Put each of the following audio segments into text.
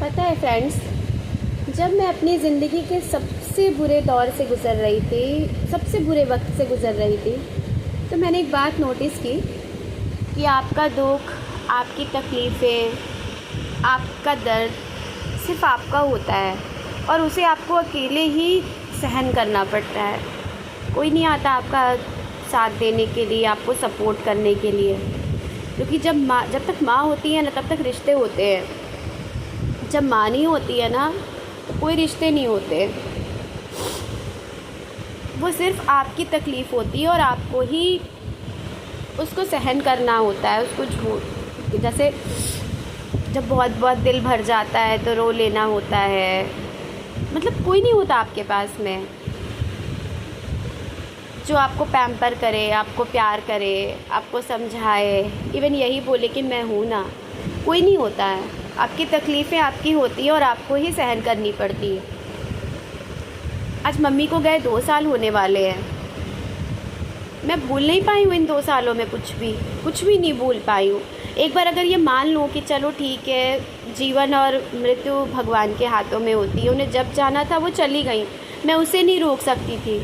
पता है फ्रेंड्स, जब मैं अपनी ज़िंदगी के सबसे बुरे दौर से गुज़र रही थी, सबसे बुरे वक्त से गुज़र रही थी, तो मैंने एक बात नोटिस की कि आपका दुख, आपकी तकलीफ़ें, आपका दर्द सिर्फ़ आपका होता है और उसे आपको अकेले ही सहन करना पड़ता है। कोई नहीं आता आपका साथ देने के लिए, आपको सपोर्ट करने के लिए। क्योंकि जब तक माँ होती है ना, तब तक रिश्ते होते हैं। जब माँ नहीं होती है ना, तो कोई रिश्ते नहीं होते। वो सिर्फ़ आपकी तकलीफ़ होती है और आपको ही उसको सहन करना होता है। उसको जैसे जब बहुत बहुत दिल भर जाता है तो रो लेना होता है। मतलब कोई नहीं होता आपके पास में जो आपको पैम्पर करे, आपको प्यार करे, आपको समझाए, इवन यही बोले कि मैं हूँ ना। कोई नहीं होता है। आपकी तकलीफ़ें आपकी होती है और आपको ही सहन करनी पड़ती है। आज मम्मी को गए 2 साल होने वाले हैं। मैं भूल नहीं पाई हूँ इन 2 सालों में कुछ भी नहीं भूल पाई हूँ। एक बार अगर ये मान लूँ कि चलो ठीक है, जीवन और मृत्यु भगवान के हाथों में होती है, उन्हें जब जाना था वो चली गई, मैं उसे नहीं रोक सकती थी।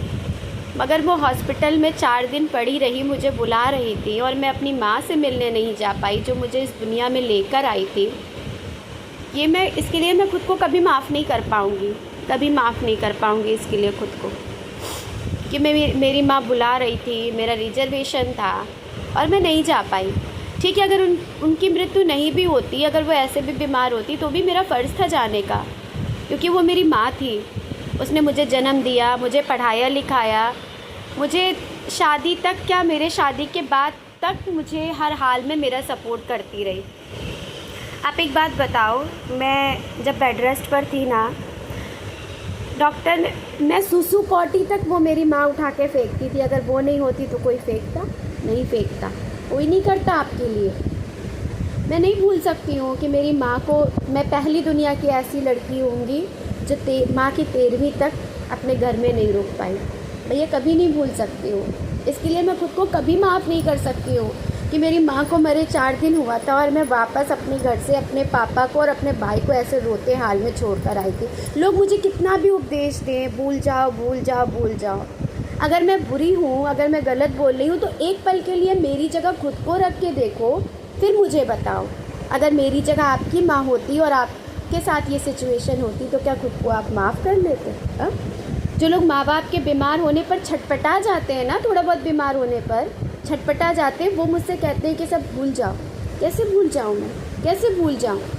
मगर वो हॉस्पिटल में 4 दिन पड़ी रही, मुझे बुला रही थी और मैं अपनी माँ से मिलने नहीं जा पाई, जो मुझे इस दुनिया में लेकर आई थी। इसके लिए मैं खुद को कभी माफ़ नहीं कर पाऊँगी, कभी माफ़ नहीं कर पाऊँगी इसके लिए खुद को, कि मेरी माँ बुला रही थी, मेरा रिजर्वेशन था और मैं नहीं जा पाई। ठीक है, अगर उनकी मृत्यु नहीं भी होती, अगर वो ऐसे भी बीमार होती, तो भी मेरा फ़र्ज़ था जाने का, क्योंकि वो मेरी माँ थी। उसने मुझे जन्म दिया, मुझे पढ़ाया लिखाया, मुझे शादी तक क्या, मेरे शादी के बाद तक मुझे हर हाल में मेरा सपोर्ट करती रही। आप एक बात बताओ, मैं जब बेड रेस्ट पर थी ना, डॉक्टर मैं सुसु पॉटी तक वो मेरी माँ उठा के फेंकती थी। अगर वो नहीं होती तो कोई फेंकता? नहीं फेंकता, कोई नहीं करता आपके लिए। मैं नहीं भूल सकती हूँ कि मेरी माँ को, मैं पहली दुनिया की ऐसी लड़की होंगी जो माँ की 13वीं तक अपने घर में नहीं रुक पाई। मैं ये कभी नहीं भूल सकती हूँ। इसके लिए मैं खुद को कभी माफ़ नहीं कर सकती हूँ कि मेरी माँ को मरे 4 दिन हुआ था और मैं वापस अपने घर से अपने पापा को और अपने भाई को ऐसे रोते हाल में छोड़कर आई थी। लोग मुझे कितना भी उपदेश दें, भूल जाओ भूल जाओ भूल जाओ, अगर मैं बुरी हूँ, अगर मैं गलत बोल रही हूँ, तो एक पल के लिए मेरी जगह खुद को रख के देखो, फिर मुझे बताओ। अगर मेरी जगह आपकी माँ होती और आपके साथ ये सिचुएशन होती, तो क्या खुद को आप माफ़ कर लेते? जो लोग माँ बाप के बीमार होने पर छटपटा जाते हैं ना, थोड़ा बहुत बीमार होने पर छटपटा जाते हैं, वो मुझसे कहते हैं कि सब भूल जाओ। कैसे भूल जाऊँ मैं? कैसे भूल जाऊँ?